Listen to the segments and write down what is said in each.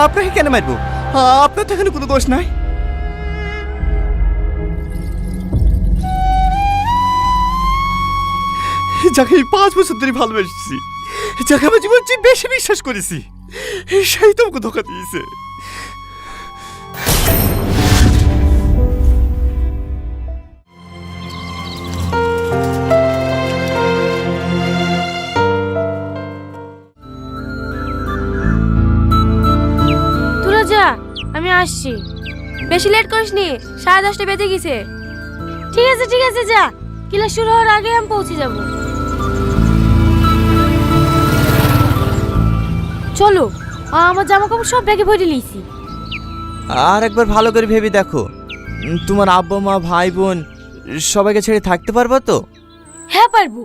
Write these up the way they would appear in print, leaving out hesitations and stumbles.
আপনাকে কেন মারবো? আপনার তো এখানে কোনো দোষ নাই। যাকে আমি 5 বছর ধরে ভালোবেসেছি, যাকে আমার জীবন চেয়ে বেশি বিশ্বাস করেছি, সেই তোমাকে ধোকা দিয়েছে। তোরা যা, আমি আসছি। বেশি লেট করিসনি, 10:30 বেজে গেছে। ঠিক আছে ঠিক আছে, যা, ক্লাস শুরু হওয়ার আগে আমি পৌঁছে যাব। চলো, আমার জামা কাপড় সব ব্যাগে ভরে নিয়েছি। আর একবার ভালো করে ভেবে দেখো, তোমার আব্বা মা ভাই বোন সবাইকে ছেড়ে থাকতে পারবা তো? হ্যাঁ পারবো,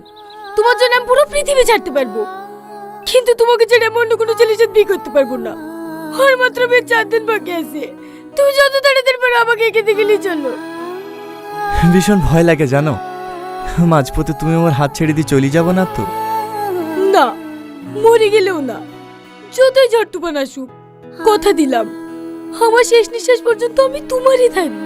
তোমার জন্য আমি পুরো পৃথিবী ছাড়তে পারবো, কিন্তু তোমাকে ছেড়ে আমি অন্য কোনো ছেলের সাথে বিয়ে করতে পারবো না। আর মাত্র 4 দিন বাকি আছে, তুমি যত তাড়াতাড়ি পারো আমাকে এঁকে দিয়ে গেলেই চলো। ভীষণ ভয় লাগে জানো, মাঝপথে তুমি আমার হাত ছেড়ে দিয়ে চলে যাবো না তো? না, মরে গেলেও না, যতই ঝড় তুফান আসুক, কথা দিলাম আমার শেষ নিঃশ্বাস পর্যন্ত আমি তোমারই থাকবো।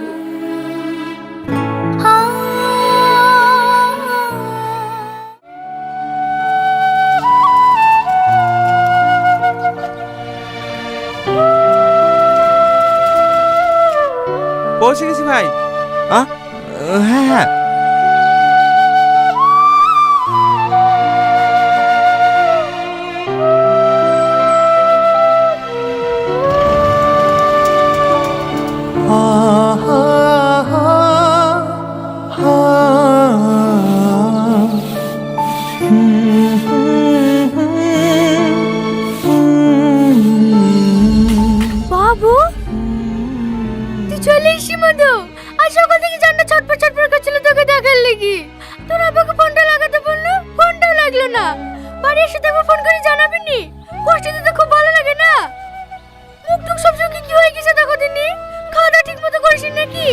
পৌঁছে গেছি ভাই। হ্যাঁ হ্যাঁ, বাবু তুই চলে এসি মধু, আর সকাল থেকে জানটা ছটফট ছটফট করছিল তোকে দেখার লেগে। তোর আব্বাকে ফোনটা লাগাতে বললো, ফোনটাও লাগলো না। বাড়ি এসে তোকে ফোন করে জানাবি নি? কষ্ট দিতে খুব ভালো লাগে না? মুখ টুক সব সঙ্গে কি হয়ে গেছে দেখো দিনি, খাওয়া দাওয়া ঠিক মতো করিস নাকি?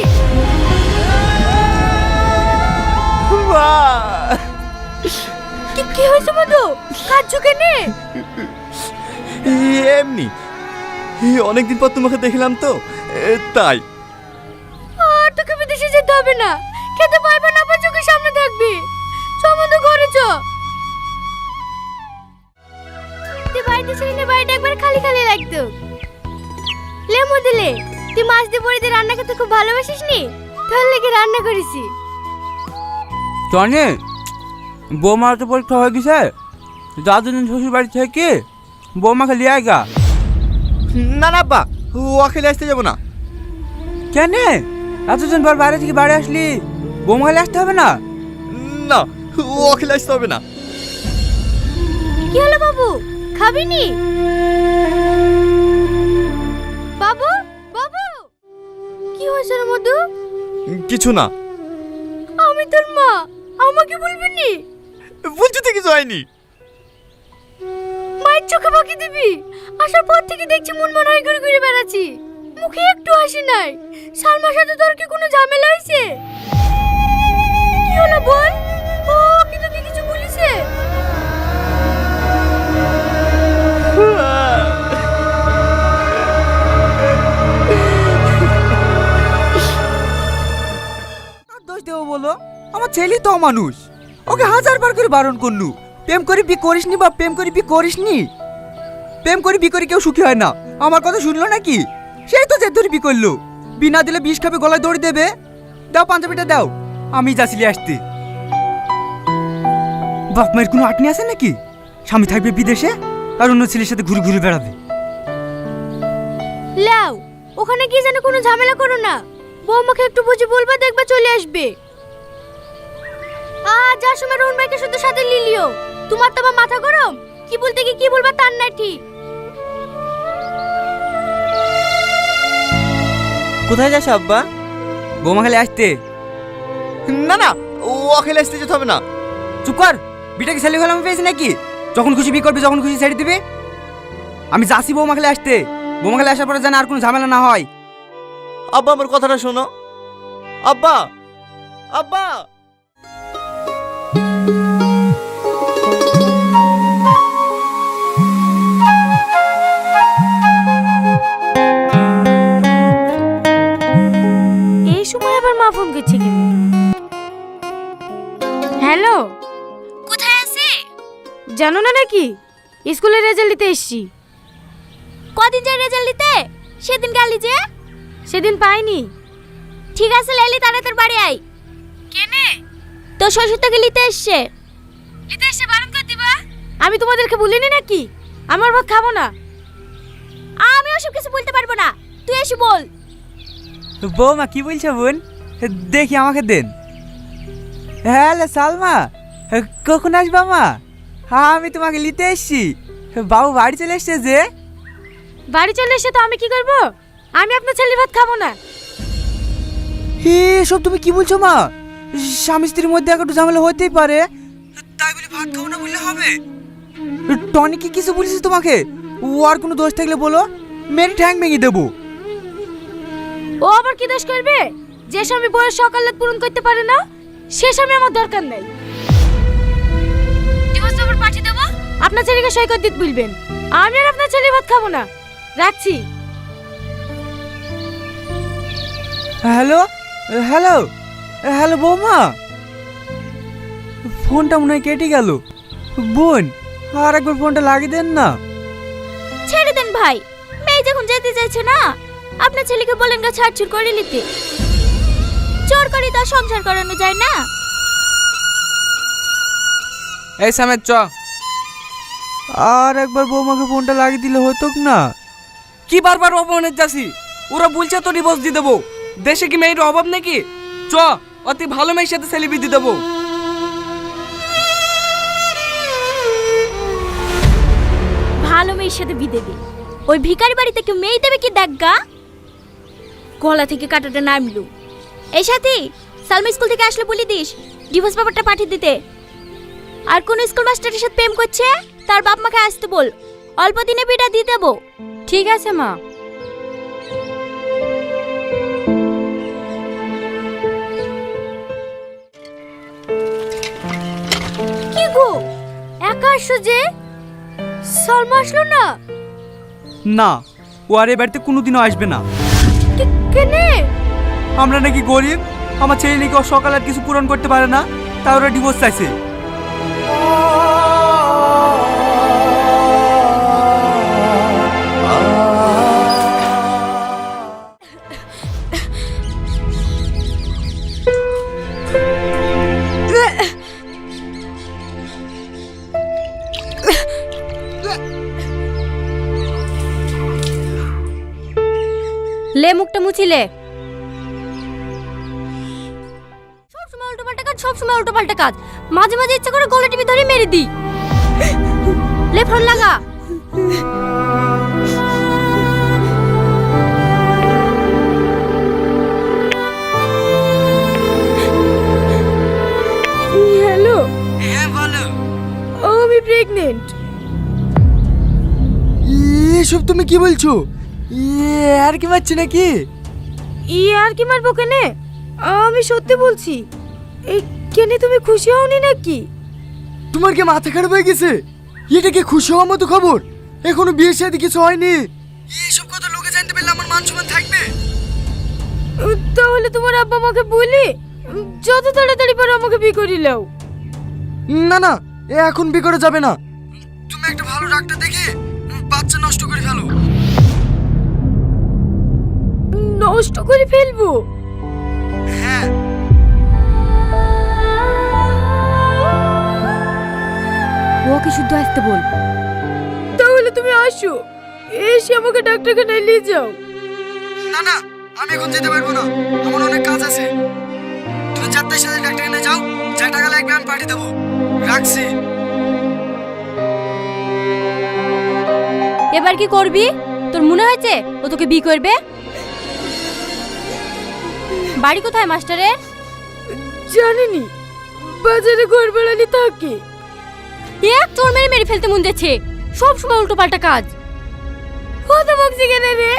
কি হয়েছে মধু, কাঁদছো কেনে? এমনি অনেকদিন পর তোমাকে দেখলাম তো, তাই। আর তোকে বিদেশে যেতে হবে না, খেতে পারবে না, আবার চোখের সামনে থাকবি। সম্বন্ধ ঘরে চ। তুই বাড়িতে ছিলি না, বাড়িটা একবার খালি খালি লাগতো। লে মদিলে, তুই মাছ দিয়ে বড়ি দিয়ে রান্না করতে খুব ভালোবাসিস নি? তোর লেগে রান্না করেছি। টনি, বৌমার তো পরীক্ষা হয়ে গেছে, দাদু শ্বশুর বাড়ি থেকে বৌমাকে লিয়ে আয়গা। না না আব্বা, ও খেলে আসতে যাবো না। কেন? এতদিন পর বাইরে থেকে বাড়ি আসলি, বৌমাকে আসতে হবে না? না, ও খেলে আসতে হবে না। কি হলো বাবু, খাবি নি? বাবু বাবু, কি হয়েছে রে মধু? কিছু না। আমি তোর মা, আমাকে বলবি নি? বলছি তো কিছু হয়নি। মায়ের চোখে ফাঁকি দিবি? আসার পর থেকে দেখছি মন মন হয় ঘুরে ঘুরে বেড়াচ্ছি, মুখে একটু হাসি নাই। সালমার সাথে তোর কি কোনো ঝামেলা হয়েছে? কি হলো বল, ও কি তোকে কিছু বলেছে? দোষ দেবো বলো? আমার ছেলে তো মানুষ, ওকে 1000 বার করে বারণ করলু, প্রেম করে বি করিসনি বা প্রেম করে বি করিসনি। প্রেম করে বি করে কেউ সুখী হয় না, আমার কথা শুনলো নাকি? সেই তো জেদ ধরে বি করলো, বিনা দিলে বিষ খাবে, গলায় দড়ি দেবে। দাও পাঞ্জাবিটা দাও, আমি যাচ্ছি আসতে। বাপ মায়ের কোনো আটনি আছে নাকি? স্বামী থাকবে বিদেশে আর অন্য ছেলের সাথে ঘুরে ঘুরে বেড়াবে। লাও, ওখানে গিয়ে যেন কোনো ঝামেলা করো না। বৌমাকে একটু বুঝে বলবা, দেখবা চলে আসবে। যার সময় রোহন ভাইকে শুধু সাথে লিলিও। তোমার তো মাথা গরম, কি বলতে গিয়ে কি বলবা তার না ঠিক। কোথায় যাস আব্বা? বৌমা খালি আসতে। না না, ও খেলে আসতে যেতে হবে না। চুপ কর, বিটাকে ছেলে ফেলাম পেয়েছি নাকি? যখন খুশি বি করবি, যখন খুশি ছেড়ে দিবি। আমি যাচ্ছি বৌমা খালি আসতে, বৌমা খালি আসার পরে যেন আর কোনো ঝামেলা না হয়। আব্বা আমার কথাটা শোনো। আব্বা, আব্বা। মা ফোন করছে কেন? হ্যালো, কোথায় আছে? জানো না নাকি স্কুলের রেজাল্ট দিতে এসেছি। কদিন যায় রেজাল্ট দিতে? সেদিন গেলি যে? সেদিন পাইনি। ঠিক আছে লেলি, তাড়াতাড়ি বাড়ি আয়। কেনে? তোর শ্বশুর তোকে নিতে এসছে। নিতে এসে বারণ করে দিবা? আমি তোমাদেরকে বলিনি নাকি আমার ভাত খাবো না? আমি ওসব কিছু বলতে পারবো না, তুই এসে বল। বৌমা কি বলছো বোন? দেখি আমাকে দেন। হ্যালো সালমা, কখন আসবা মা? হ্যাঁ আমি তোমাকে নিতে এসছি। বাবু বাড়ি চলে এসছে যে। বাড়ি চলে এসে তো আমি কি করব? আমি আপনার ছেলের ভাত খাবো না। এসব তুমি কি বলছো মা? স্বামী স্ত্রীর মধ্যে একটু ঝামেলা হতেই পারে, তাই বলে ভাত খাবো না বললে হবে? টনি কি কিছু বলেছিস তোমাকে? ও আর কোনো দোষ থাকলে বলো, মেরে ঠ্যাং ভেঙে দেবো। ও আবার কি দোষ করবে? যে স্বামী বউয়ের সকালে পূরণ করতে পারে না সে স্বামী আমার দরকার নেই। ডিভোর্স পেপার পাঠিয়ে দেবো, আপনার ছেলেকে সই করে দিতে বলবেন। আমি আর আপনার ছেলে ভাত খাবো না, রাখছি। হ্যালো হ্যালো হ্যালো বৌমা, ফোনটা মনে হয় কেটে গেল। বোন আর একবার ফোনটা লাগিয়ে দেন না। ছেড়ে দেন ভাই, মেয়ে যখন যেতে চাইছে না, আপনার ছেলেকে বলেন গা ছাড়ছুড় করে নিতে। চোর করে তো আর সংসার করানো যায় না। এই সামেত চ। আর একবার বৌমাকে ফোনটা লাগিয়ে দিলে হতো না? কি বারবার অপমানের যাচ্ছি? ওরা বলছে তো ডিভোর্স দিয়ে দেবো। দেশে কি মেয়ের অভাব নাকি? চ, অতি ভালো মেয়ের সাথে সেলিব্রিটি দিয়ে দেবো। ভালো মেয়ের সাথে বিয়ে দে, ওই ভিখারি বাড়িতে কেউ মেয়ে দেবে কি দেখগা? গলা থেকে কাটাটা নামলো। এই সাথী, সালমা স্কুল থেকে আসলে বলি দিস ডিভোর্স পেপারটা পাঠিয়ে দিতে। আর কোন স্কুল মাস্টারের সাথে প্রেম করছে তার বাপ মাকে আসতে বল, অল্প দিনে বিটা দিয়ে দেবো। ঠিক আছে মা। কি গো, একা আসছো যে? সালমা আসলো না? না, ও আর এ বাড়িতে কোনোদিনও আসবে না। কেনে? আমরা নাকি গরিব, আমার ছেলে নাকি ওর সকালে আর কিছু পূরণ করতে পারে না, তাই ওরা ডিভোর্স চাইছে। লে মুখটা মুছিলে। সবসময় উল্টোপাল্টা কাজ, সবসময় উল্টোপাল্টা কাজ। মাঝে মাঝে ইচ্ছা করে গলা টিপে ধরে মেরে দিই। লে ফোন লাগা। হ্যালো, হ্যাঁ বলো। আমি প্রেগনেন্ট। এসব তুমি কি বলছো? আর কি মারছে নাকি? আর কি মারবো কেনে? আমি সত্যি বলছি। এই কেনে তুমি খুশি হওনি নাকি? তোমার কি মাথা খারাপ হয়ে গেছে? এটা কি খুশি হওয়ার মতো খবর? এখনো বিয়ের সাথে কিছু হয়নি। এইসব কথা লোকে জানতে পারলে আমার মান সম্মান থাকবে? তাহলে তোমার আব্বা আমাকে বলি যত তাড়াতাড়ি পারো আমাকে বিয়ে করে নাও। না না, এখন বিয়ে করা যাবে না। তুমি একটা ভালো ডাক্তার দেখে বাচ্চা নষ্ট করে ফেলো। নষ্ট করে ফেলবো? হ্যাঁ। ওকে শুদ্ধ আসতে বল। তাহলে তুমি আসো, এসে আমাকে ডাক্তারখানায় নিয়ে যাও। না না, আমি এখন যেতে পারবো না, আমার অনেক কাজ আছে। তুমি 4টার সাথে ডাক্তারখানায় যাও, যা টাকা লাগবে আমি পাঠিয়ে দেবো। রাখছি। এবার কি করবি? তোর মনে হয়েছে ও তোকে বিয়ে করবে? বাড়ি কোথায় মাস্টারের? জানিনি, বাজারে ঘর বেড়ালি থাকে। এক তোর মেরে মেরে ফেলতে মন যাচ্ছে, সব সময় উল্টো পাল্টা কাজ। কত বকছি কেন রে?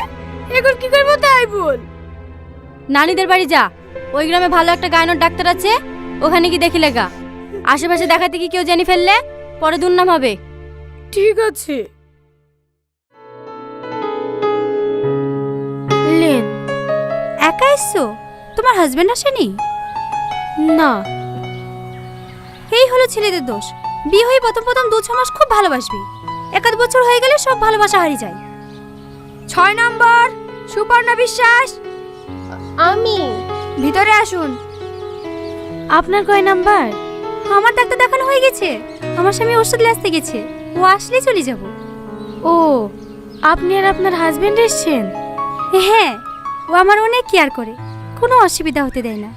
এখন কি করবো তাই বল। নানিদের বাড়ি যা, ওই গ্রামে ভালো একটা গায়নের ডাক্তার আছে, ওখানে কি দেখি লেগা। আশেপাশে দেখাতে কি কেউ জানি ফেললে পরে দুর্নাম হবে। ঠিক আছে। লেন, একা এসছো? তোমার হাজবেন্ড আসেনি? না। এই হলো ছেলেদের দোষ। বিয়ে হয়ে প্রথম প্রথম 2-6 মাস খুব ভালোবাসবে, 1-2 বছর হয়ে গেলে সব ভালোবাসা হারিয়ে যায়। 6 নম্বর সুপর্ণা বিশ্বাস, আমি ভিতরে আসুন। আপনার কয় নাম্বার? আমার ডাক্তার দেখানো হয়ে গেছে, আমার স্বামী ওষুধ আসতে গেছে, ও আসলে চলে যাব। ও, আপনি আর আপনার হাজবেন্ড এসেছেন? হ্যাঁ, ও আমার অনেক কেয়ার করে, কোনো অসুবিধা হতে দেয় না।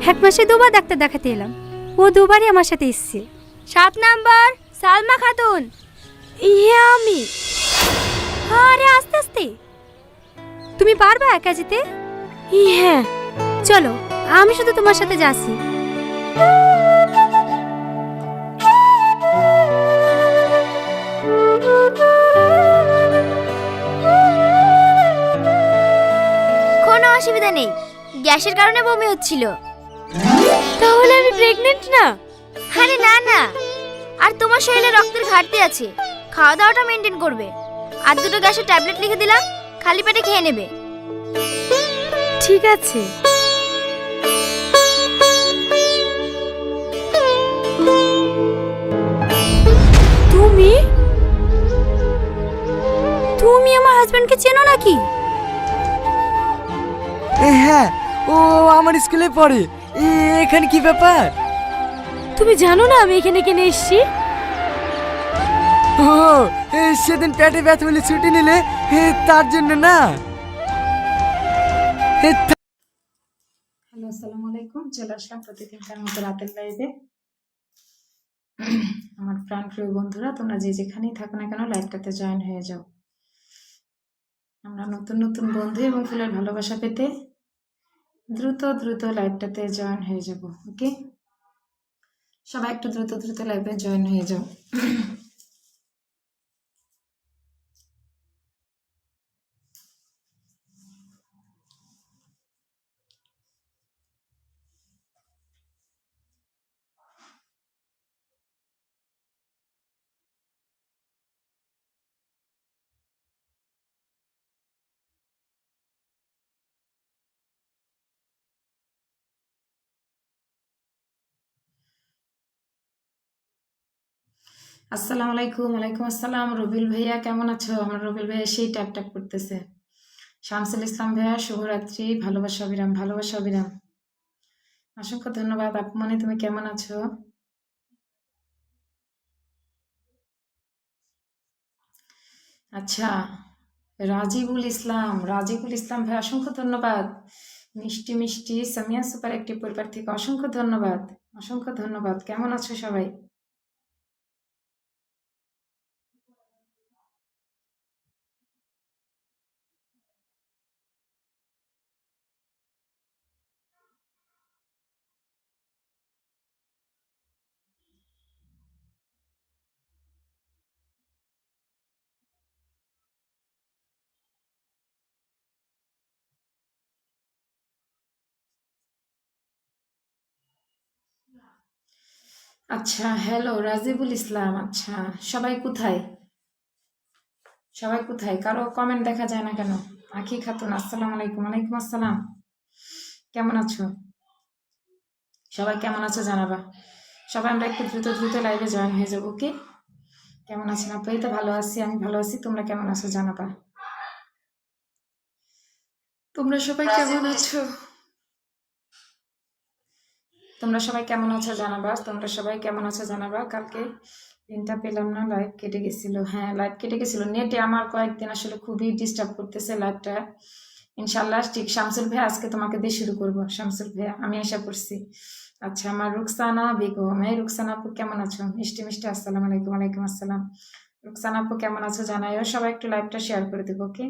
1 মাসে 2বার ডাক্তার দেখাতে এলাম, ও 2বারই আমার সাথে এসছে। 7 নাম্বার সালমা খাতুন। ইয়ে আমি। আরে আস্তে আস্তে, তুমি পারবা একা যেতে? হ্যাঁ চলো, আমি শুধু তোমার সাথে যাচ্ছি। কোনো অসুবিধা নেই, গ্যাসের কারণে বমি হচ্ছিল। তাহলে আমি প্রেগনেন্ট না? আরে না না, আর তোমার শরীরে রক্তের ঘাটতি আছে, খাওয়া দাওয়াটা মেনটেন করবে। আর 2টো গ্যাসের ট্যাবলেট লিখে দিলাম, খালি পেটে খেয়ে নেবে। ঠিক আছে। তুমি তুমি আমার হাজবেন্ডকে চেনো নাকি? হ্যাঁ, ও আমার স্কুলে পড়ে। এখানে কি ব্যাপার? তুমি জানো না আমি এখানে কেন এসেছি? ও, সেদিন পেটে ব্যথা বলে ছুটি নিলে, তার জন্য না? হ্যালো, আসসালামু আলাইকুম। চলে আসলাম প্রতিদিনকার মতো রাতের লাইভে। আমার প্রাণ প্রিয় বন্ধুরা, তোমরা যে যেখানেই থাকো না কেন লাইভটাতে জয়েন হয়ে যাও। আমরা নতুন নতুন বন্ধু এবং ফুলের ভালোবাসা পেতে দ্রুত দ্রুত লাইভটাতে জয়েন হয়ে যাব। ওকে, সবাই একটু দ্রুত দ্রুত লাইভে জয়েন হয়ে যাও। আসসালামু আলাইকুম। ওয়ালাইকুম আসসালাম। রবিল ভাইয়া কেমন আছো? আমার রবিল ভাইয়া সেই ট্যাপ ট্যাপ করতেছে। শামসুল ইসলাম ভাইয়া শুভরাত্রি, ভালোবাসা অবিরাম, ভালোবাসা অবিরাম। অসংখ্য ধন্যবাদ। আপমনি তুমি কেমন আছো? আচ্ছা, রাজিবুল ইসলাম ভাই অসংখ্য ধন্যবাদ। মিষ্টি মিষ্টি সামিয়া সুপার একটি পরিবার থেকে অসংখ্য ধন্যবাদ, অসংখ্য ধন্যবাদ। কেমন আছো সবাই? আচ্ছা, হ্যালো রাজিবুল ইসলাম। আচ্ছা, সবাই কোথায়? সবাই কোথায়? কারো কমেন্ট দেখা যায় না কেন? আখি খাতুন আসসালামু আলাইকুম। ওয়ালাইকুম আসসালাম। কেমন আছো সবাই? কেমন আছো জানাবা। সবাই আমরা একটু দ্রুত দ্রুত লাইভে জয়েন হয়ে যাবো। ওকে, কেমন আছেন আপু? এই তো ভালো আছি, আমি ভালো আছি। তোমরা কেমন আছো জানাবা। তোমরা সবাই কেমন আছো? তোমরা সবাই কেমন আছো জানাবা। তোমরা সবাই কেমন আছো জানাবা। কালকে দিনটা পেলাম না, লাইভ কেটে গেছিল। হ্যাঁ, লাইভ কেটে গেছিল, নেটে আমার কয়েকদিন আসলে খুবই ডিস্টার্ব করতেছে লাইভটা। ইনশাল্লাহ ঠিক শামসুল ভাইয়া আজকে তোমাকে দিয়ে শুরু করবো। শামসুল ভাইয়া আমি আশা করছি। আচ্ছা, আমার রুকসানা বেগম। এই রুকসানা আপু কেমন আছো? মিষ্টি মিষ্টি আসসালামু আলাইকুম। ওয়ালাইকুম আসসালাম। রুকসানা আপু কেমন আছো জানাইও। সবাই একটু লাইভটা শেয়ার করে দেবো। ওকে,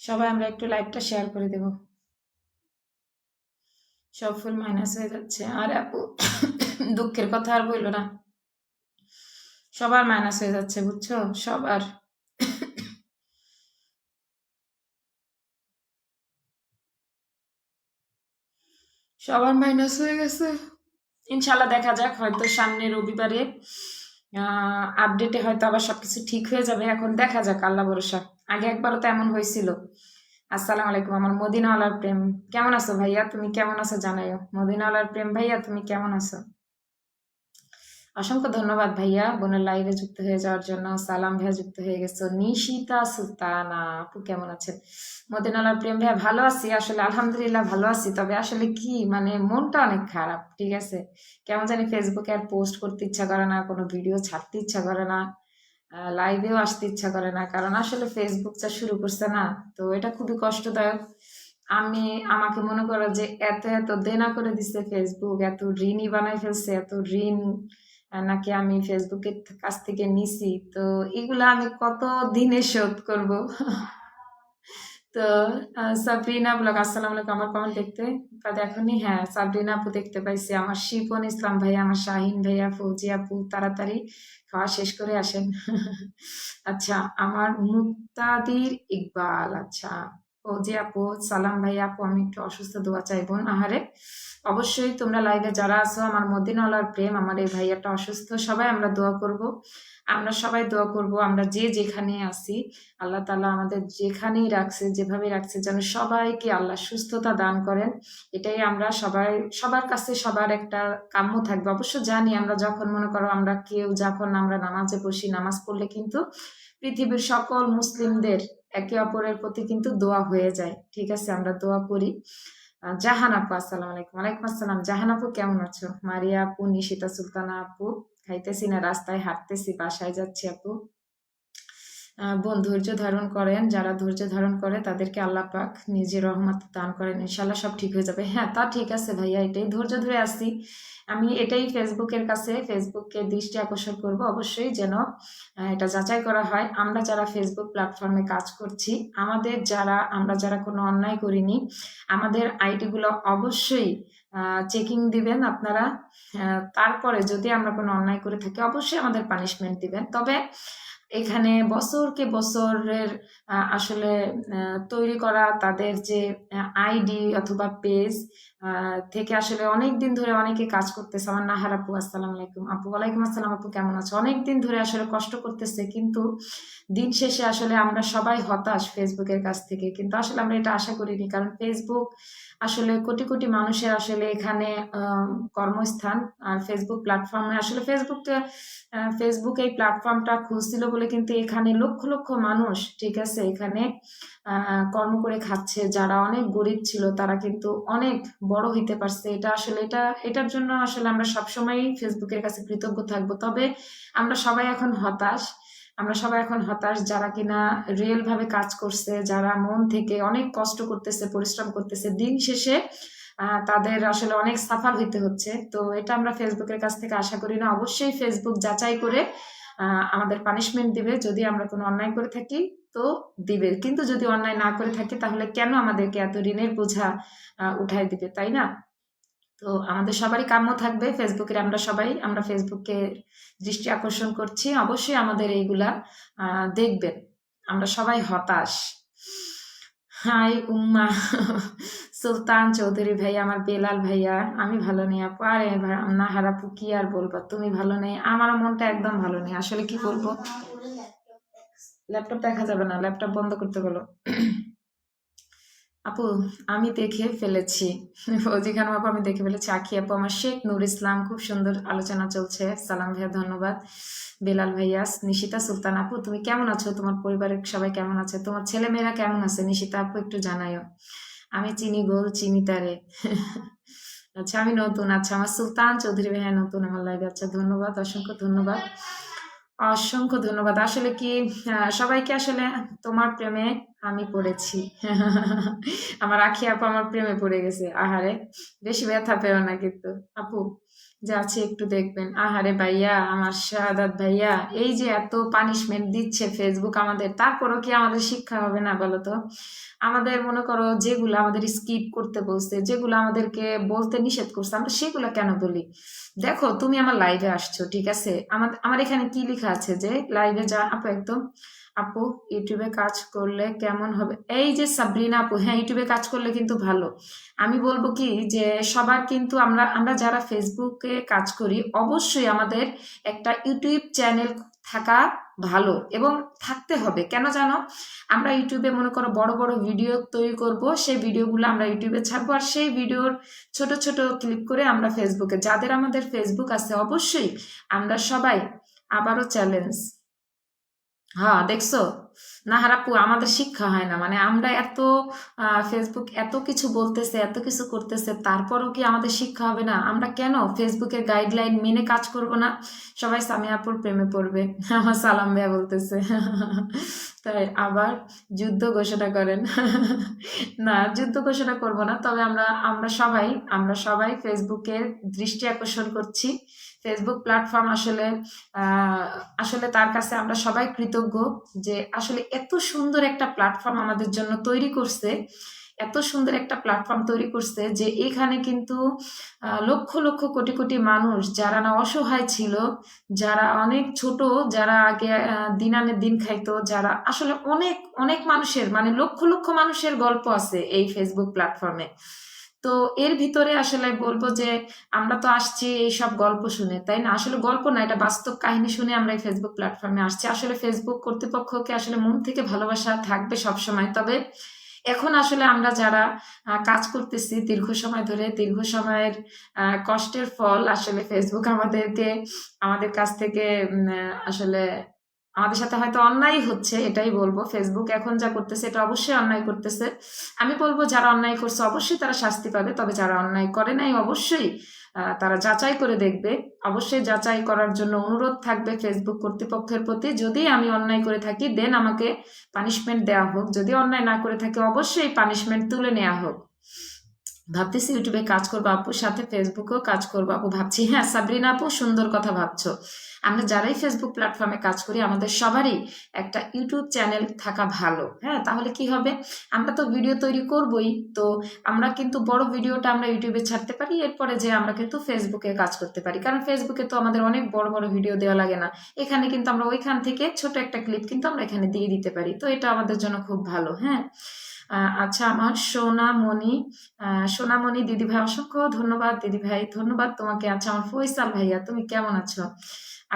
সবাই আমরা একটু লাইভটা শেয়ার করে দেব। সব ফুল মাইনাস হয়ে যাচ্ছে। আর আপু দুঃখের কথা আর বললো না, সবার মাইনাস হয়ে যাচ্ছে বুঝছো, সবার। সবার মাইনাস হয়ে গেছে। ইনশাল্লাহ দেখা যাক, হয়তো সামনে রবিবারে আপডেটে হয়তো আবার সবকিছু ঠিক হয়ে যাবে। এখন দেখা যাক, আল্লাহ ভরসা। আগে একবারও তো এমন হয়েছিল। আসসালামু আলাইকুম আমার মদিনাওয়ালার প্রেম, কেমন আছো ভাইয়া? তুমি কেমন আছো জানাইও। মদিনাওয়ালার প্রেম ভাইয়া, তুমি কেমন আছো? অসংখ্য ধন্যবাদ ভাইয়া বোনের লাইভে যুক্ত হয়ে যাওয়ার জন্য। সালাম ভাইয়া যুক্ত হয়ে গেছো। নিশিতা সুলতানা আপু কেমন আছেন? মদিনাওয়ালার প্রেম ভাইয়া, ভালো আছি আসলে, আলহামদুলিল্লাহ ভালো আছি। তবে আসলে কি মানে মনটা অনেক খারাপ, ঠিক আছে। কেমন জানি ফেসবুকে আর পোস্ট করতে ইচ্ছা করে না, কোনো ভিডিও ছাড়তে ইচ্ছা করে না, লাইভেও আসতে ইচ্ছা করে না, কারণ আসলে ফেসবুক যা শুরু করছে না, তো এটা খুবই কষ্টদায়ক। আমাকে মনে করো যে এত এত দেনা করে দিচ্ছে ফেসবুক, এত ঋণই বানাই ফেলছে, এত ঋণ নাকি আমি ফেসবুকের কাছ থেকে নিছি, তো এগুলা আমি কত দিনে শোধ করব। তো সাবরিনা ব্লগ, আসসালামু আলাইকুম। আমার কমেন্ট দেখতে এখনই, হ্যাঁ সাবরিনা আপু দেখতে পাইছি, আমার শিপন ইসলাম ভাইয়া, আমার শাহিন ভাইয়া, ফৌজি আপু তাড়াতাড়ি খাওয়া শেষ করে আসেন। আচ্ছা, আমার মুক্তাদির ইকবাল, আচ্ছা ফৌজি আপু, সালাম ভাইয়া আপু, আমি একটু অসুস্থ, দোয়া চাইবো। আহারে অবশ্যই তোমরা লাইভে যারা আছো, আমার মদিনাওয়ালার প্রেম, আমার এই ভাইয়াটা অসুস্থ, সবাই আমরা দোয়া করব, আমরা সবাই দোয়া করব, আমরা যে যেখানে আছি আল্লাহ তাআলা আমাদের যেখানেই রাখছে, যেভাবে রাখছে, যেন সবাইকে আল্লাহ সুস্থতা দান করেন। এটাই আমরা সবার কাছে সবার একটা কাম্য থাকবে। অবশ্য জানি আমরা যখন মনে করো আমরা যখন আমরা নামাজে বসি, নামাজ পড়লে কিন্তু পৃথিবীর সকল মুসলিমদের একে অপরের প্রতি কিন্তু দোয়া হয়ে যায়, ঠিক আছে, আমরা দোয়া করি। জাহান আপু, আসসালামু আলাইকুম। ওয়ালাইকুম আসসালাম। জাহান আপু কেমন আছো? মারিয়া আপু, নিশিতা সুলতানা আপু, খাইতেছি না, রাস্তায় হাঁটতেছি, বাসায় যাচ্ছি আপু। বোন ধৈর্য ধারণ করেন, যারা ধৈর্য ধারণ করে তাদেরকে আল্লাহ পাক নিজের রহমত দান করেন, ইনশাল্লাহ সব ঠিক হয়ে যাবে। হ্যাঁ তা ঠিক আছে ভাইয়া, এটাই ধৈর্য ধরে আসছি আমি, এটাই ফেসবুককে দৃষ্টি আকর্ষণ করব অবশ্যই, যেন এটা যাচাই করা হয়। আমরা যারা ফেসবুক প্ল্যাটফর্মে কাজ করছি, আমরা যারা কোনো অন্যায় করিনি, আমাদের আইডিগুলো অবশ্যই চেকিং দিবেন আপনারা। তারপরে যদি আমরা কোনো অন্যায় করে থাকি, অবশ্যই আমাদের পানিশমেন্ট দিবেন। তবে এখানে বছরকে বছরের আসলে তৈরি করা তাদের যে আইডি অথবা পেজ থেকে আসলে অনেক দিন ধরে অনেকে কাজ করতেছে। আমার নাহার আপু, আসসালামু আলাইকুম আপু। ওয়ালাইকুম আসসালাম আপু, কেমন আছো? অনেক দিন ধরে আসলে কষ্ট করতেছে, কিন্তু দিন শেষে আসলে আমরা সবাই হতাশ ফেসবুকের কাছ থেকে, কিন্তু আসলে আমরা এটা আশা করিনি, কারণ ফেসবুক আসলে কোটি কোটি মানুষের আসলে এখানে কর্মস্থান। আর ফেসবুক প্ল্যাটফর্মে আসলে ফেসবুক এই প্ল্যাটফর্মটা খুলছিল বলে কিন্তু এখানে লক্ষ লক্ষ মানুষ, ঠিক আছে, এখানে কর্ম করে খাচ্ছে। যারা অনেক গরিব ছিল তারা কিন্তু অনেক বড় হইতে পারছে। এটার জন্য আসলে আমরা সবসময় ফেসবুকের কাছে কৃতজ্ঞ থাকবো। তবে আমরা সবাই এখন হতাশ, যারা কিনা রিয়েল ভাবে কাজ করছে, যারা মন থেকে অনেক কষ্ট করতেছে, পরিশ্রম করতেছে, দিন শেষে তাদের আসলে অনেক সাফার হইতে হচ্ছে। তো এটা আমরা ফেসবুকের কাছ থেকে আশা করি না। অবশ্যই ফেসবুক যাচাই করে আমাদের পানিশমেন্ট দিবে, যদি আমরা কোনো অন্যায় করে থাকি তো দিবে, কিন্তু যদি অন্যায় না করে থাকি তাহলে কেন আমাদেরকে এত ঋণের বোঝা উঠাই দিবে, তাই না? তো আমাদের সবারই কাম্য থাকবে আমরা ফেসবুককে দৃষ্টি আকর্ষণ করছি, অবশ্যই আমাদের এইগুলা দেখবেন। আমরা সবাই হতাশ। হাই উম্মা সুলতান চৌধুরী ভাইয়া, আমার বেলাল ভাইয়া, আমি ভালো নেই আপু। আরে নাহার আপু, কি আর বলবা, তুমি ভালো নেই, আমার মনটা একদম ভালো নেই, আসলে কি বলবো। ল্যাপটপ দেখা যাবে না, ল্যাপটপ বন্ধ করতে বলো। আপু আমি দেখে ফেলেছি, ফৌজি খানম আপু আমি দেখে ফেলেছি। আখি আপু, আমার শেখ নূর ইসলাম, খুব সুন্দর আলোচনা চলছে, সালাম ভাইয়া ধন্যবাদ। বেলাল ভাইয়া, নিশিতা সুলতান আপু তুমি কেমন আছো? তোমার পরিবারের সবাই কেমন আছে? তোমার ছেলে মেয়েরা কেমন আছে? নিশিতা আপু একটু জানাইও। আমি চিনি গোল চিনি তারে। আচ্ছা আমি নতুন, আচ্ছা আমার সুলতান চৌধুরী ভাইয়া নতুন আমার লাইভে, আচ্ছা ধন্যবাদ, অসংখ্য ধন্যবাদ, অসংখ্য ধন্যবাদ। আসলে কি সবাইকে আসলে তোমার প্রেমে আমি পড়েছি। আমার আখি আপু আমার প্রেমে পড়ে গেছে। আহারে বেশি ব্যথা পেও না কিন্তু আপু, যে আছে একটু দেখবেন। আহারে ভাইয়া, আমার শাহাদাত ভাইয়া, এই যে এত পানিশমেন্ট দিচ্ছে ফেসবুক আমাদের, তারপরও কি আমাদের শিক্ষা হবে না বলো তো? আমাদের মনে করো যেগুলো আমাদের স্কিপ করতে বলছে, যেগুলো আমাদেরকে বলতে নিষেধ করছে, আমরা সেগুলো কেন বলি? দেখো তুমি আমার লাইভে আসছো, ঠিক আছে, আমার এখানে কি লেখা আছে যে লাইভে যা আপু, একদম আপু ইউটিউবে কাজ করলে কেমন হবে? এই যে সাবরিনা আপু, হ্যাঁ ইউটিউবে কাজ করলে কিন্তু ভালো। আমি বলবো কি যে সবার কিন্তু আমরা যারা ফেসবুকে কাজ করি, অবশ্যই আমাদের একটা ইউটিউব চ্যানেল থাকা ভালো এবং থাকতে হবে। কেন জানো, আমরা ইউটিউবে মনে করো বড় বড় ভিডিও তৈরি করব, সেই ভিডিওগুলো আমরা ইউটিউবে ছাড়বো, আর সেই ভিডিওর ছোট ছোট ক্লিপ করে আমরা ফেসবুকে, যাদের আমাদের ফেসবুক আছে অবশ্যই আমরা সবাই, আবারও চ্যালেঞ্জ, হ্যাঁ দেখছো না হারাপু, আমাদের শিক্ষা হয় না, মানে আমরা এত ফেসবুক এত কিছু বলতেছে, এত কিছু করতেছে, তারপরও কি আমাদের শিক্ষা হবে না? আমরা কেন ফেসবুকের গাইডলাইন মেনে কাজ করব না? সবাই সামিয়াপুর প্রেমে পড়বে, আমার সালাম ভাইয়া বলতেছে। তাই আবার যুদ্ধ ঘোষণা করেন। না, যুদ্ধ ঘোষণা করব না, তবে আমরা সবাই ফেসবুকের দৃষ্টি আকর্ষণ করছি। ফেসবুক প্ল্যাটফর্ম আসলে তার কাছে আমরা সবাই কৃতজ্ঞ যে আসলে এত সুন্দর একটা প্ল্যাটফর্ম আমাদের জন্য তৈরি করছে, এত সুন্দর একটা প্ল্যাটফর্ম তৈরি করছে যে এখানে কিন্তু লক্ষ লক্ষ কোটি কোটি মানুষ, যারা না অসহায় ছিল, যারা অনেক ছোট, যারা আগে দিন আনে দিন খাইতো, যারা আসলে অনেক অনেক মানুষের, মানে লক্ষ লক্ষ মানুষের গল্প আছে এই ফেসবুক প্ল্যাটফর্মে। তো এর ভিতরে আসলে বলবো যে আমরা তো আসছি এইসব গল্প শুনে, তাই না? আসলে গল্প না, এটা বাস্তব কাহিনী শুনে আমরা এই ফেসবুক প্ল্যাটফর্মে আসছি। আসলে ফেসবুক কর্তৃপক্ষকে আসলে মন থেকে ভালোবাসা থাকবে সবসময়, তবে এখন আসলে আমরা যারা কাজ করতেছি দীর্ঘ সময় ধরে, দীর্ঘ সময়ের কষ্টের ফল আসলে ফেসবুক আমাদের কাছ থেকে আসলে আমাদের সাথে হয়তো অন্যায় হচ্ছে, এটাই বলবো। ফেসবুক এখন যা করতেছে এটা অবশ্যই অন্যায় করতেছে। আমি বলবো যারা অন্যায় করছে অবশ্যই তারা শাস্তি পাবে, তবে যারা অন্যায় করে নাই অবশ্যই তারা যাচাই করে দেখবে। অবশ্যই যাচাই করার জন্য অনুরোধ থাকবে ফেসবুক কর্তৃপক্ষের প্রতি। যদি আমি অন্যায় করে থাকি দেন আমাকে পানিশমেন্ট দেওয়া হোক, যদি অন্যায় না করে থাকি অবশ্যই পানিশমেন্ট তুলে নেওয়া হোক। ভাবতেছি ইউটিউবে কাজ করবো আপুর সাথে, ফেসবুকেও কাজ করবো আপু ভাবছি। হ্যাঁ সাবরিনা আপু, সুন্দর কথা ভাবছো। আমরা যারাই ফেসবুক প্ল্যাটফর্মে কাজ করি আমাদের সবারই একটা ইউটিউব চ্যানেল থাকা ভালো। হ্যাঁ, তাহলে কি হবে, আমরা তো ভিডিও তৈরি করবই, তো আমরা কিন্তু বড় ভিডিওটা আমরা ইউটিউবে ছাড়তে পারি, এরপরে যে আমরা কিন্তু ফেসবুকে কাজ করতে পারি, কারণ ফেসবুকে তো আমাদের অনেক বড় বড় ভিডিও দেওয়া লাগে না। এখানে কিন্তু আমরা ওইখান থেকে ছোট একটা ক্লিপ কিন্তু আমরা এখানে দিয়ে দিতে পারি, তো এটা আমাদের জন্য খুব ভালো। হ্যাঁ, আচ্ছা আমার সোনামণি দিদি ভাই, অসংখ্য ধন্যবাদ দিদি ভাই, ধন্যবাদ তোমাকে। আচ্ছা আমার ফয়সাল ভাইয়া, তুমি কেমন আছো?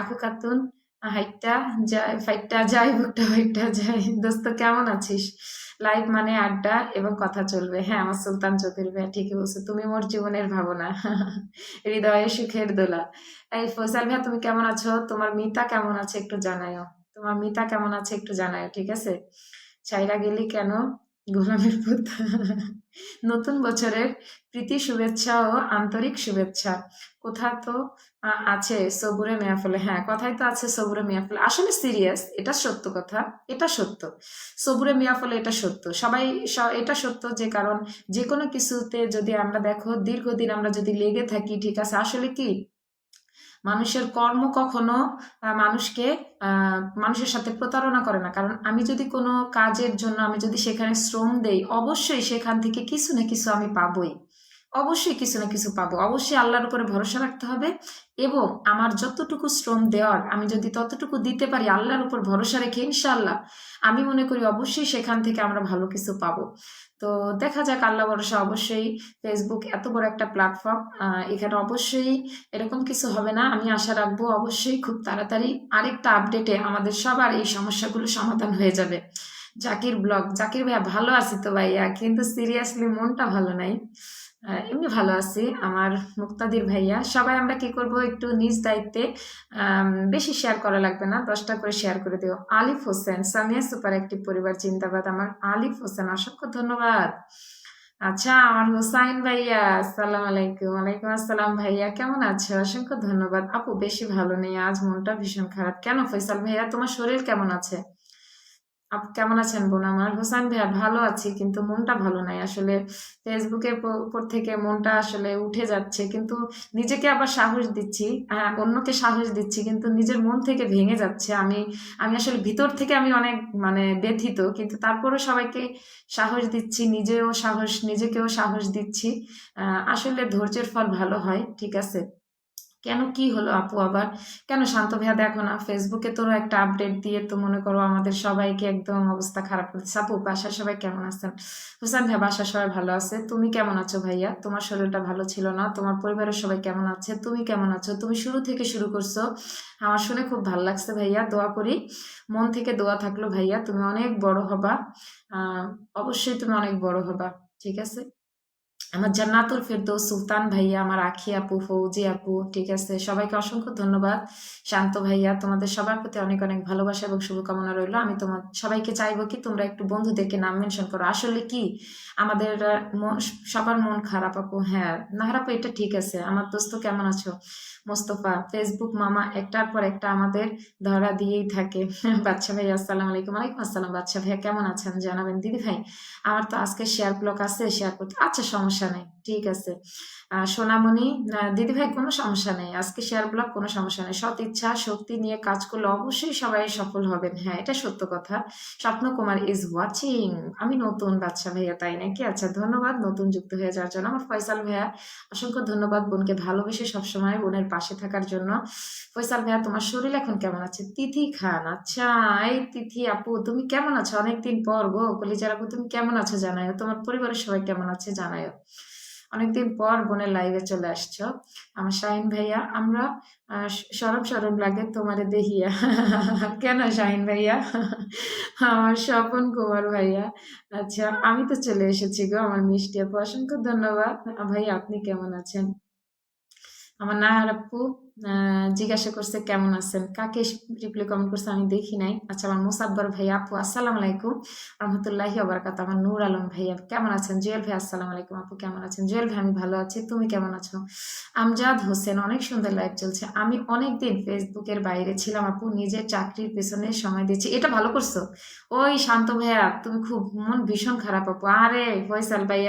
আকু খাতুন, হাইটটা যায় ফাইটটা যায় বুকটা হাইটটা যায়, দোস্ত কেমন আছিস? লাইভ মানে আড্ডা এবং কথা চলবে। হ্যাঁ আমার সুলতান চৌধুরী ভাইয়া ঠিকই বলছো, তুমি মোর জীবনের ভাবনা, হৃদয়ে সুখের দোলা। এই ফয়সাল ভাইয়া তুমি কেমন আছো? তোমার মিতা কেমন আছে একটু জানাইও, তোমার মিতা কেমন আছে একটু জানাইও, ঠিক আছে? চাইরা গেলি কেন গোলামের পুত। নতুন বছরের প্রীতি শুভেচ্ছা ও আন্তরিক শুভেচ্ছা। কোথা তো আছে সবুরে মেয়াফলে, হ্যাঁ কথাই তো আছে সবুরে মেয়াফলে, আসলে সিরিয়াস, এটা সত্য কথা, এটা সত্য, সবুরে মিয়াফলে এটা সত্য, সবাই এটা সত্য, যে কারণ যে কোনো কিছুতে যদি আমরা দেখো দীর্ঘদিন আমরা যদি লেগে থাকি, ঠিক আছে, আসলে কি মানুষের কর্ম কখনো মানুষের সাথে প্রতারণা করে না। কারণ আমি যদি কোনো কাজের জন্য আমি যদি সেখানে শ্রম দেই, অবশ্যই সেখান থেকে কিছু না কিছু আমি পাবোই, অবশ্যই কিছু না কিছু পাবো। অবশ্যই আল্লাহর উপরে ভরসা রাখতে হবে, এবং আমার যতটুকু শ্রম দেওয়ার আমি যদি ততটুকু দিতে পারি আল্লাহর উপর ভরসা রেখে, ইনশাআল্লাহ আমি মনে করি অবশ্যই সেখান থেকে আমরা ভালো কিছু পাবো। তো দেখা যাক, আল্লাহ ভরসা। অবশ্যই ফেসবুক এত বড় একটা প্ল্যাটফর্ম, এখানে অবশ্যই এরকম কিছু হবে না, আমি আশা রাখবো অবশ্যই খুব তাড়াতাড়ি আরেকটা আপডেটে আমাদের সবার এই সমস্যাগুলো সমাধান হয়ে যাবে। জাকির ব্লগ, জাকির ভাইয়া ভালো আছি তো ভাইয়া, কিন্তু সিরিয়াসলি মনটা ভালো নাই, এমনি ভালো আছি। আমার মুক্তাদির ভাইয়া, সবাই আমরা কি করব, একটু নিজ দায়িত্বে, বেশি শেয়ার করা লাগবে না, 10টা করে শেয়ার করে দিও। আলিফ হোসেন, সামিয়া সুপার অ্যাক্টিভ পরিবার জিন্দাবাদ। আমার আলিফ হোসেন, অসংখ্য ধন্যবাদ। আচ্ছা আমার হোসাইন ভাইয়া, আসসালামু আলাইকুম। ওয়ালাইকুম আসসালাম ভাইয়া, কেমন আছো? অসংখ্য ধন্যবাদ। আপু বেশি ভালো নেই, আজ মনটা ভীষণ খারাপ। কেন ফয়সাল ভাইয়া, তোমার শরীর কেমন আছে? আপু কেমন আছেন বোন আমার? হোসেন ভাইয়া ভালো আছি, কিন্তু মনটা ভালো নাই আসলে, ফেসবুকের উপর থেকে মনটা আসলে উঠে যাচ্ছে, কিন্তু নিজেকে আবার সাহস দিচ্ছি, হ্যাঁ অন্যকে সাহস দিচ্ছি, কিন্তু নিজের মন থেকে ভেঙে যাচ্ছে। আমি আসলে ভিতর থেকে আমি অনেক মানে ব্যথিত, কিন্তু তারপরেও সবাইকে সাহস দিচ্ছি, নিজেকেও সাহস দিচ্ছি। আসলে ধৈর্যের ফল ভালো হয়, ঠিক আছে? কেন, কি হলো আপু আবার? কেন শান্ত ভাইয়া দেখো না ফেসবুকে তোর একটা আপডেট দিয়ে তো মনে করো আমাদের সবাইকে একদম অবস্থা খারাপ করে দিচ্ছে। আপু বাসার সবাই কেমন আছেন? হুসান ভাইয়া বাসার সবাই ভালো আছে। তুমি কেমন আছো ভাইয়া? তোমার শরীরটা ভালো ছিল না, তোমার পরিবারের সবাই কেমন আছে? তুমি কেমন আছো? তুমি শুরু থেকে শুরু করছো, আমার শুনে খুব ভালো লাগছে ভাইয়া। দোয়া করি, মন থেকে দোয়া থাকলো ভাইয়া, তুমি অনেক বড় হবা। আহ অবশ্যই তুমি অনেক বড় হবা, ঠিক আছে? আমার জান্নাতুল ফেরদৌস সুলতান ভাইয়া, আমার আখি আপু, ফৌজি আপু, ঠিক আছে, সবাইকে অসংখ্য ধন্যবাদ। শান্ত ভাইয়া, তোমাদের সবার প্রতি অনেক অনেক ভালোবাসা এবং শুভকামনা রইলো। আমি তোমার সবাইকে চাইবো কি তোমরা একটু বন্ধুদেরকে নাম মেনশন করো। আসলে কি আমাদের সবার মন খারাপ আপু। হ্যাঁ নাহার আপু, এটা ঠিক আছে। আমার দোস্ত কেমন আছো? মোস্তফা, ফেসবুক মামা একটার পর একটা আমাদের ধরা দিয়েই থাকে। বাচ্চা ভাইয়া আসসালামু আলাইকুম। ওয়ালাইকুম আসসালাম। বাচ্চা ভাইয়া কেমন আছেন জানাবেন। দিদি ভাই আমার তো আজকে শেয়ার ব্লক আছে, শেয়ার করতে, আচ্ছা সমস্যা নেই, ঠিক আছে। সোনামণি, দিদি ভাই কোনো সমস্যা নেই, আজকে শেয়ার ব্লক কোনো সমস্যা নেই। সৎ ইচ্ছা শক্তি নিয়ে কাজ করলে অবশ্যই সবাই সফল হবেন, হ্যাঁ এটা সত্য কথা। স্বপ্ন কুমার ইজ ওয়াচিং। আমি নতুন বাচ্চা ভাইয়া, তাই নাকি? আচ্ছা ধন্যবাদ নতুন যুক্ত হয়ে যাওয়ার জন্য। আমার ফয়সাল ভাইয়া অসংখ্য ধন্যবাদ বোনকে ভালোবেসে সবসময় বোনের পাশে থাকার জন্য। ফয়সাল ভাইয়া তোমার শরীর এখন কেমন আছে? তিথি খান, আচ্ছা এই তিথি আপু তুমি কেমন আছো? অনেকদিন পর গো কলিজার আপু, তুমি কেমন আছো জানাও। তোমার পরিবারের সবাই কেমন আছে জানাও। অনেকদিন পর বোনের লাইভে চলে আসছো। আমার শাহিন ভাইয়া, আমরা সরম সরম লাগে তোমারে দেখিয়া। কেন শাহিন ভাইয়া? আমার স্বপন কুমার ভাইয়া, আচ্ছা আমি তো চলে এসেছি গো আমার মিষ্টি আপু, অসংখ্য ধন্যবাদ। ভাইয়া আপনি কেমন আছেন? আমার নাহার আপু জিজ্ঞাসা করছে কেমন আছেন, কাকে রিপ্লাই কমেন্ট করছে আমি দেখি নাই। আচ্ছা আমার মুসাব্বর ভাইয়া আপু আসসালামু আলাইকুম রহমতুল্লাহি ওবারাকাত। আমার নূর আলম ভাইয়া কেমন আছেন? জুয়েল ভাই আসসালামু আলাইকুম আপু কেমন আছেন? জুয়েল ভাই আমি ভালো আছি, তুমি কেমন আছো? আমজাদ হোসেন, অনেক সুন্দর লাইভ চলছে। আমি অনেকদিন ফেসবুকের বাইরে ছিলাম আপু, নিজের চাকরির পেছনে সময় দিয়েছি। এটা ভালো করছো। ওই শান্ত ভাইয়া তুমি খুব মন ভীষণ খারাপ আপু। আরে ফয়সাল ভাইয়া